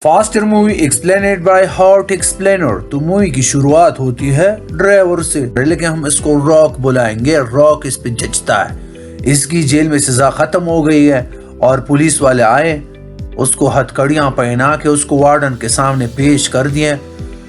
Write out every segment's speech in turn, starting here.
Faster movie explained by hot explainer. तो movie की शुरुआत होती है ड्राइवर से, लेकिन हम इसको रॉक बुलाएंगे। रॉक इस पे जचता है, इसकी जेल में सजा खत्म हो गई है और पुलिस वाले आए, उसको हथकड़ियां पहना के उसको वार्डन के सामने पेश कर दिए।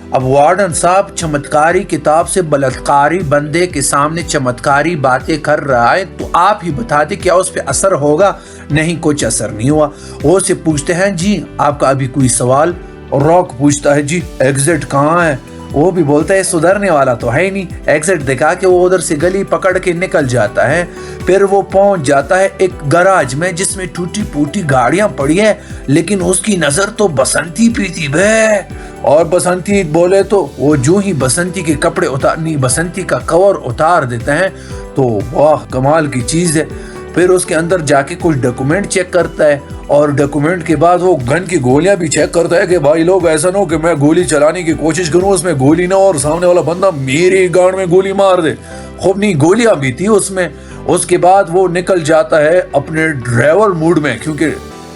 अब वार्डन साहब चमत्कारी किताब से बलात्कारी बंदे के सामने चमत्कारी बातें कर रहा है, तो आप ही बता दे क्या उस पर असर होगा। नहीं, कुछ असर नहीं हुआ। वो से पूछते हैं जी आपका अभी कोई सवाल, और रॉक पूछता है जी एग्जिट कहाँ है। वो भी बोलता है सुधरने वाला तो है ही नहीं। एग्जिट दिखा के वो उधर से गली पकड़ के निकल जाता है। फिर वो पहुंच जाता है एक गराज में जिसमें टूटी फूटी गाड़ियां पड़ी है, लेकिन उसकी नजर तो बसंती पे थी बे। और बसंती बोले तो वो जो ही बसंती के कपड़े उतारनी, बसंती का कवर उतार देते हैं, तो वाह कमाल की चीज है। फिर उसके अंदर जाके कुछ डॉक्यूमेंट चेक करता है और डॉक्यूमेंट के बाद वो गन की गोलियां भी चेक करता है कि भाई लोग ऐसा ना हो कि मैं गोली चलाने की कोशिश करूं, उसमें गोली ना और सामने वाला बंदा मेरी गांड में गोली मार दे। खूब नहीं गोलियां भी थी उसमें। उसके बाद वो निकल जाता है अपने ड्राइवर मूड में, क्योंकि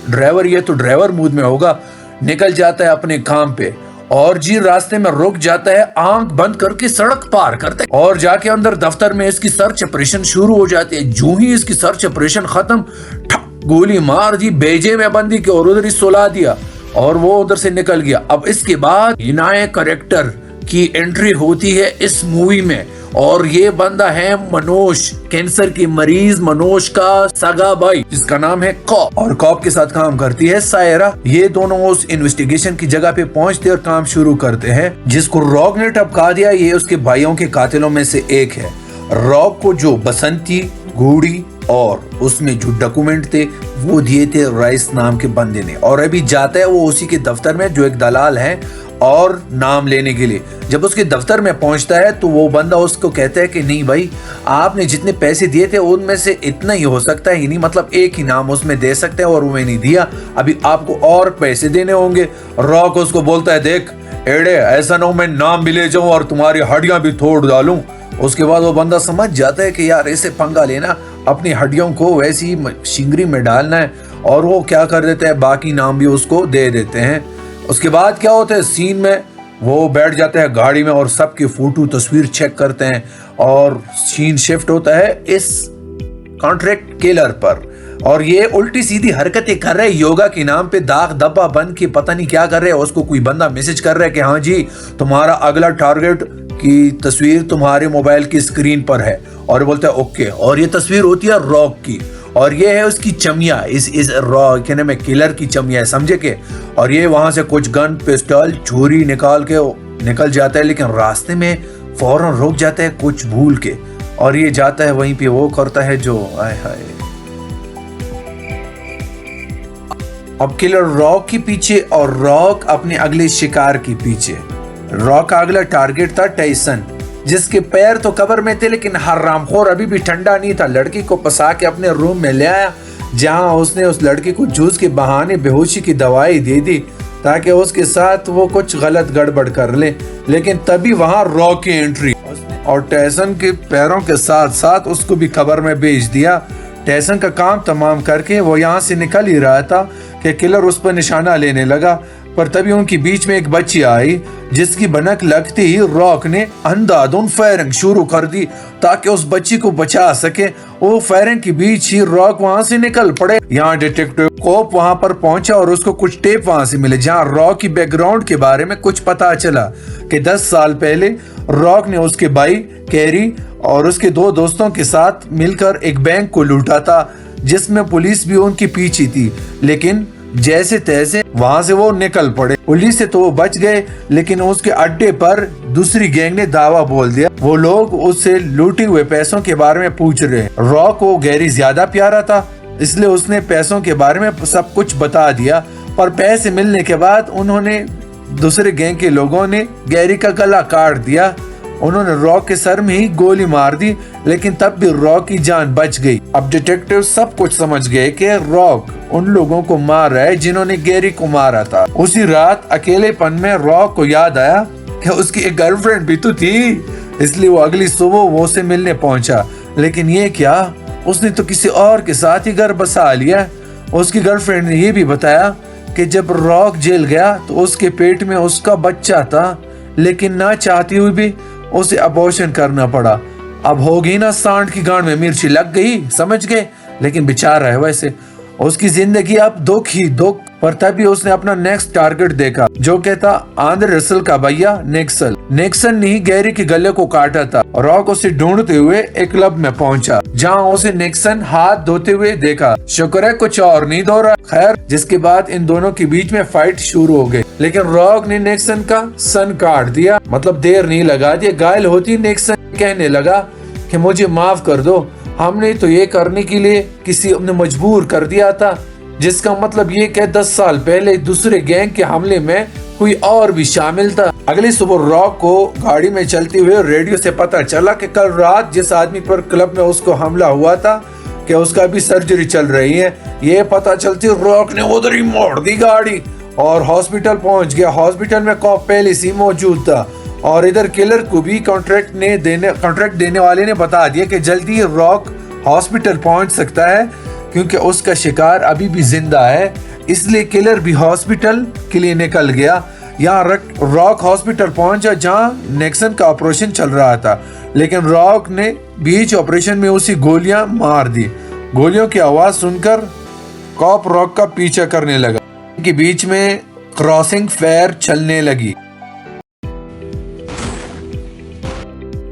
ड्राइवर ये तो ड्राइवर मूड में होगा, निकल जाता है अपने काम पे। और जी रास्ते में रुक जाता है, आंख बंद करके सड़क पार करता है और जाके अंदर दफ्तर में इसकी सर्च ऑपरेशन शुरू हो जाती है। जो ही इसकी सर्च ऑपरेशन खत्म, ठक गोली मार दी बेजे में बंदी के और उधर ही सुला दिया और वो उधर से निकल गया। अब इसके बाद नए कैरेक्टर की एंट्री होती है इस मूवी में, और ये बंदा है मनोज, कैंसर की मरीज मनोज का सगा भाई, जिसका नाम है कॉप, और कॉप के साथ काम करती है सायरा। ये दोनों उस इन्वेस्टिगेशन की जगह पे पहुंचते और काम शुरू करते हैं। जिसको रॉक ने टपका दिया, ये उसके भाइयों के कातिलों में से एक है। रॉक को जो बसंती, घूड़ी और उसमें जो डॉक्यूमेंट थे वो दिए थे राइस नाम के बंदे ने, और अभी जाता है वो उसी के दफ्तर में जो एक दलाल है और नाम लेने के लिए। जब उसके दफ्तर में पहुंचता है तो वो बंदा उसको कहता है कि नहीं भाई, आपने जितने पैसे दिए थे उनमें से इतना ही हो सकता है, ही नहीं मतलब एक ही नाम उसमें दे सकते हैं और वो नहीं दिया, अभी आपको और पैसे देने होंगे। रॉक उसको बोलता है देख एड़े, ऐसा ना हो मैं नाम भी ले जाऊं और तुम्हारी हड्डियां भी तोड़ डालूं। उसके बाद वो बंदा समझ जाता है कि यार ऐसे पंगा लेना, अपनी हड्डियों को वैसी शिंगरी में डालना है, और वो क्या कर देते हैं बाकी नाम भी उसको दे देते हैं। उसके बाद क्या होता है सीन में, वो बैठ जाते हैं गाड़ी में और सबकी फोटो तस्वीर चेक करते हैं और सीन शिफ्ट होता है इस कॉन्ट्रैक्ट किलर पर, और ये उल्टी सीधी हरकतें कर रहे हैं योगा के नाम पे, दाग धब्बा बन के पता नहीं क्या कर रहे हैं। उसको कोई बंदा मैसेज कर रहा है कि हाँ जी तुम्हारा अगला टारगेट की तस्वीर तुम्हारे मोबाइल की स्क्रीन पर है, और बोलता है ओके, और ये तस्वीर होती है रॉक की, और ये है उसकी चमिया, इस रॉक कहने में किलर की चमिया है, समझे के। और ये वहां से कुछ गन, पिस्टल, छुरी निकाल के निकल जाता है, लेकिन रास्ते में फौरन रुक जाता है कुछ भूल के, और ये जाता है वहीं पे वो करता है जो आय हाय। अब किलर रॉक के पीछे और रॉक अपने अगले शिकार के पीछे। रॉक का अगला टारगेट था टाइसन, जिसके पैर तो कब्र में थे, लेकिन हरामखोर अभी भी ठंडा नहीं था। लड़की को फंसा के अपने रूम में ले आया, जहां उसने उस लड़की को जूस के बहाने बेहोशी की दवाई दे दी ताकि उसके साथ वो कुछ गलत गड़बड़ कर ले। लेकिन तभी वहां रॉक की एंट्री, और टाइसन के पैरों के साथ साथ उसको भी कब्र में भेज दिया। टाइसन का काम तमाम करके वो यहाँ से निकल ही रहा था कि किलर उस पर निशाना लेने लगा, पर तभी उनके बीच में एक बच्ची आई, जिसकी भनक लगते ही रॉक ने अंधाधुंध फायरिंग शुरू कर दी ताकि उस बच्ची को बचा सके। वो फायरिंग के बीच ही रॉक वहां से निकल पड़े। यहाँ डिटेक्टिव कोप वहां पर पहुंचा और उसको कुछ टेप वहां से मिले, जहाँ रॉक की बैकग्राउंड के बारे में कुछ पता चला कि 10 साल पहले रॉक ने उसके भाई कैरी और उसके 2 दोस्तों के साथ मिलकर एक बैंक को लूटा था, जिसमें पुलिस भी उनके पीछे थी। लेकिन जैसे तैसे वहां से वो निकल पड़े। पुलिस से तो वो बच गए, लेकिन उसके अड्डे पर दूसरी गैंग ने दावा बोल दिया। वो लोग उससे लूटे हुए पैसों के बारे में पूछ रहे। रॉक को गैरी ज्यादा प्यारा था, इसलिए उसने पैसों के बारे में सब कुछ बता दिया, पर पैसे मिलने के बाद उन्होंने दूसरे गैंग के लोगों ने गैरी का गला काट दिया। उन्होंने रॉक के सर में ही गोली मार दी, लेकिन तब भी रॉक की जान बच गई। अब डिटेक्टिव सब कुछ समझ गए कि रॉक उन लोगों को मार रहा है जिन्होंने गैरी को मारा था। उसी रात अकेलेपन में रॉक को याद आया कि उसकी एक गर्लफ्रेंड भी तो थी, इसलिए वो अगली सुबह वो से मिलने पहुंचा। लेकिन ये क्या, उसने तो किसी और के साथ ही घर बसा लिया। उसकी गर्लफ्रेंड ने ये भी बताया कि जब रॉक जेल गया तो उसके पेट में उसका बच्चा था, लेकिन ना चाहती हुई भी उसे अबॉर्शन करना पड़ा। अब होगी ना सांड की गांड में मिर्ची लग गई, समझ गए। लेकिन बेचारा है वैसे, उसकी जिंदगी अब दुख ही दुख। पर तभी उसने अपना नेक्स्ट टारगेट देखा, जो कहता आंद्रे रसल का भैया निक्सन। निक्सन ने ही गैरी के गले को काटा था। रॉक उसे ढूंढते हुए एक क्लब में पहुंचा, जहां उसे निक्सन हाथ धोते हुए देखा। शुक्र है कुछ और नहीं धो रहा। खैर, जिसके बाद इन दोनों के बीच में फाइट शुरू हो गई, लेकिन रॉक ने निक्सन का सन काट दिया। मतलब देर नहीं लगा दिया। घायल होती निक्सन कहने लगा कि मुझे माफ कर दो, हमने तो ये करने के लिए किसी ने मजबूर कर दिया था। जिसका मतलब ये कि 10 साल पहले दूसरे गैंग के हमले में कोई और भी शामिल था। अगली सुबह रॉक को गाड़ी में चलते हुए रेडियो से पता चला कि कल रात जिस आदमी पर क्लब में उसको हमला हुआ था कि उसका भी सर्जरी चल रही है। ये पता चलती रॉक ने उधर ही मोड़ दी गाड़ी और हॉस्पिटल पहुंच गया। हॉस्पिटल में कॉप पहले से मौजूद था और इधर किलर को भी कॉन्ट्रैक्ट देने वाले ने बता दिया कि जल्दी रॉक हॉस्पिटल पहुंच सकता है, क्योंकि उसका शिकार अभी भी जिंदा है। इसलिए किलर भी हॉस्पिटल के लिए निकल गया। यहाँ रॉक हॉस्पिटल पहुंचा जहां निक्सन का ऑपरेशन चल रहा था, लेकिन रॉक ने बीच ऑपरेशन में उसी गोलियां मार दी। गोलियों की आवाज सुनकर कॉप रॉक का पीछा करने लगा। इनके बीच में क्रॉसिंग फायर चलने लगी।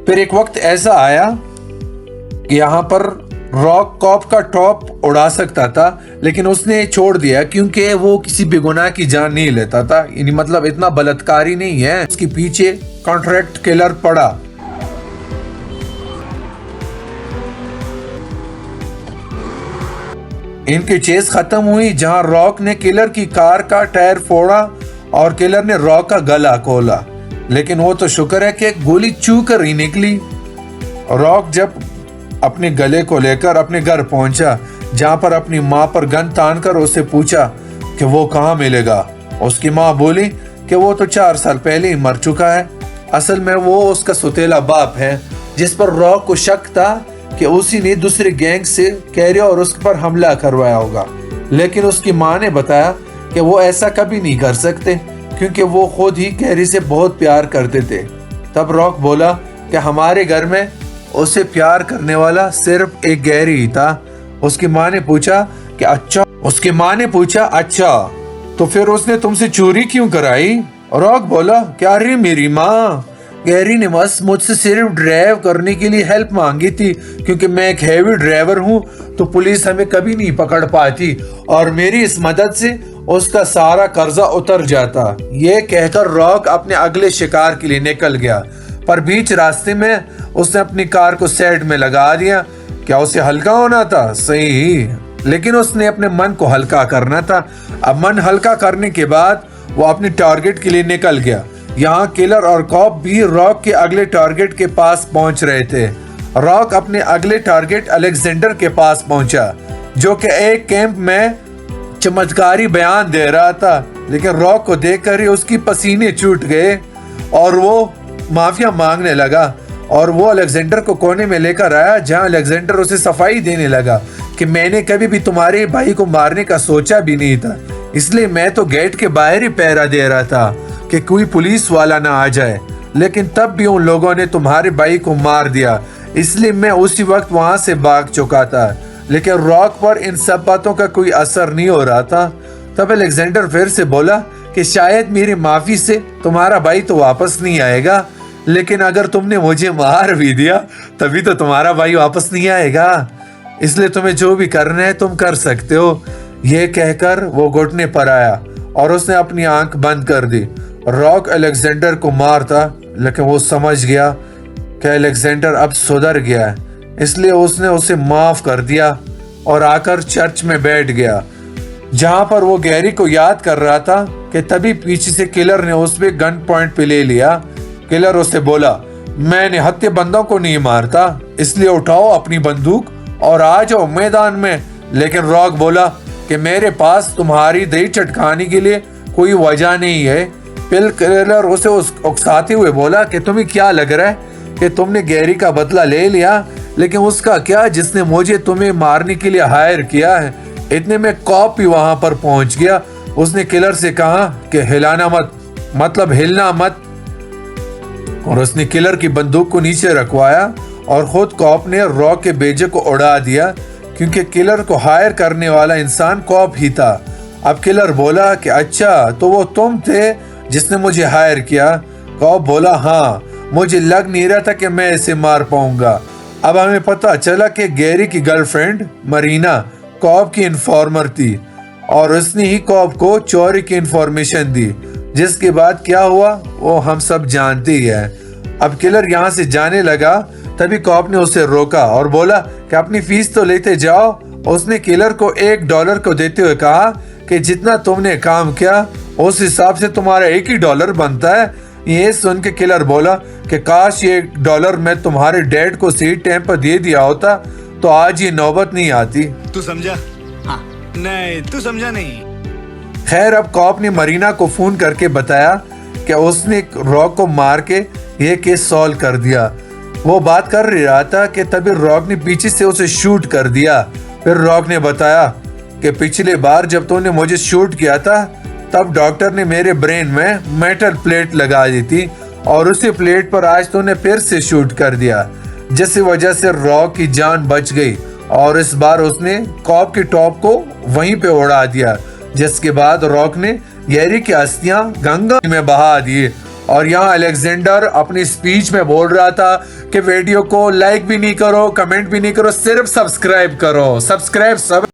फिर एक वक्त ऐसा आया कि यहाँ पर रॉक कॉप का टॉप उड़ा सकता था, लेकिन उसने छोड़ दिया क्योंकि वो किसी बेगुनाह की जान नहीं लेता था। यानी मतलब इतना बलात्कारी नहीं है। उसके पीछे कॉन्ट्रैक्ट किलर पड़ा। इनकी चेस खत्म हुई जहां रॉक ने किलर की कार का टायर फोड़ा और किलर ने रॉक का गला खोला, लेकिन वो तो शुक्र है कि गोली चूक कर ही निकली। रॉक जब अपने गले को लेकर अपने घर पहुंचा, जहां पर अपनी माँ पर गन तानकर उससे पूछा कि वो कहाँ मिलेगा। उसकी माँ बोली कि वो तो 4 साल पहले ही मर चुका है। असल में वो उसका सुतेला बाप है, जिस पर रॉक को शक था कि उसी ने दूसरे गैंग से कैरी और उस पर हमला करवाया होगा। लेकिन उसकी माँ ने बताया कि वो ऐसा कभी नहीं कर सकते, क्योंकि वो खुद ही कैरी से बहुत प्यार करते थे। तब रॉक बोला कि हमारे घर में उसे प्यार करने वाला सिर्फ एक गैरी ही था। उसकी माँ ने पूछा कि अच्छा तो फिर उसने तुमसे चोरी क्यों कराई? रॉक बोला कि अरे मेरी माँ, गैरी ने बस मुझसे सिर्फ ड्राइव करने के लिए हेल्प मांगी थी, क्योंकि मैं एक हैवी ड्राइवर हूँ तो पुलिस हमें कभी नहीं पकड़ पाती और मेरी इस मदद से उसका सारा कर्जा उतर जाता। ये कहकर रॉक अपने अगले शिकार के लिए निकल गया, पर बीच रास्ते में उसने अपनी कार को साइड में लगा दिया। क्या उसे हल्का होना था? सही, लेकिन उसने अपने मन को हल्का करना था। अब मन हल्का करने के बाद वो अपने टारगेट के लिए निकल गया। यहाँ किलर और कॉप भी रॉक के अगले टारगेट के पास पहुंच रहे थे। रॉक अपने अगले टारगेट अलेक्जेंडर के पास पहुंचा, जो कि एक कैंप में चमत्कारी बयान दे रहा था। लेकिन रॉक को देखकर ही उसकी पसीने छूट गए और वो माफिया मांगने लगा। और वो अलेक्जेंडर को कोने में लेकर आया, जहां अलेक्जेंडर उसे सफाई देने लगा कि मैंने कभी भी तुम्हारे भाई को मारने का सोचा भी नहीं था, इसलिए मैं तो गेट के बाहर ही पहरा दे रहा था कि कोई पुलिस वाला ना आ जाए। लेकिन तब भी उन लोगों ने तुम्हारे भाई को मार दिया, इसलिए मैं उसी वक्त वहां से भाग चुका था। लेकिन रॉक पर इन सब बातों का कोई असर नहीं हो रहा था। तब अलेक्जेंडर फिर से बोला कि शायद मेरी माफी से तुम्हारा भाई तो वापस नहीं आएगा, लेकिन अगर तुमने मुझे मार भी दिया तभी तो तुम्हारा भाई वापस नहीं आएगा, इसलिए तुम्हें जो भी करना है तुम कर सकते हो। ये कहकर वो घुटने पर आया और उसने अपनी आंख बंद कर दी। रॉक अलेक्जेंडर को मारता, लेकिन वो समझ गया कि अलेक्जेंडर अब सुधर गया है, इसलिए उसने उसे माफ कर दिया और आकर चर्च में बैठ गया, जहां पर वो गैरी को याद कर रहा था कि तभी पीछे से किलर ने उस पे गन पॉइंट पे ले लिया। किलर उससे बोला, मैंने हत्या बंदों को नहीं मारता, इसलिए उठाओ अपनी बंदूक और आ जाओ मैदान में। लेकिन रॉक बोला कि मेरे पास तुम्हारी दही चटकाने के लिए कोई वजह नहीं है। फिर किलर उसे उकसाते हुए बोला कि तुम्हें क्या लग रहा है कि तुमने गैरी का बदला ले लिया, लेकिन उसका क्या जिसने मुझे तुम्हें मारने के लिए हायर किया है। इतने में कॉप भी वहां पर पहुंच गया। उसने किलर से कहा कि हिलाना मत, मतलब हिलना मत, और उसने किलर की बंदूक को नीचे रखवाया और खुद कॉप ने रॉक के बेजे को उड़ा दिया, क्योंकि किलर को हायर करने वाला इंसान कॉप ही था। अब किलर बोला कि अच्छा, तो वो तुम थे जिसने मुझे हायर किया? कॉप बोला हाँ, मुझे लग नहीं रहा था कि मैं इसे मार पाऊंगा। अब हमें पता चला कि गैरी की गर्लफ्रेंड मरीना कॉप की इन्फॉर्मर थी और उसने ही कॉप को चोरी की इंफॉर्मेशन दी, जिसके बाद क्या हुआ वो हम सब जानते ही हैं। अब किलर यहाँ से जाने लगा, तभी कॉप ने उसे रोका और बोला कि अपनी फीस तो लेते जाओ। उसने किलर को $1 को देते हुए कहा कि जितना तुमने काम किया उस हिसाब से तुम्हारा $1 बनता है। ये सुन के किलर बोला कि काश ये $1 मैं तुम्हारे डैड को सही टाइम पर दे दिया होता तो आज ये नौबत नहीं आती। तू समझा? हाँ। नहीं, तू समझा नहीं। खैर, अब कॉप ने मरीना को फोन करके बताया कि उसने रॉक को मार के ये केस सॉल्व कर दिया। वो बात कर रहा था कि तभी रॉक ने पीछे से उसे शूट कर दिया। फिर रॉक ने बताया कि पिछली बार जब तूने मुझे शूट किया था तब डॉक्टर ने मेरे ब्रेन में मेटल प्लेट लगा दी थी और उसी प्लेट पर आज तूने फिर से शूट कर दिया, जिसकी वजह से रॉक की जान बच गई और इस बार उसने कॉप की टॉप को वहीं पे उड़ा दिया, जिसके बाद रॉक ने गैरी की अस्थियां गंगा में बहा दी। और यहाँ अलेक्जेंडर अपनी स्पीच में बोल रहा था कि वीडियो को लाइक भी नहीं करो, कमेंट भी नहीं करो, सिर्फ सब्सक्राइब करो। सब्सक्राइब सब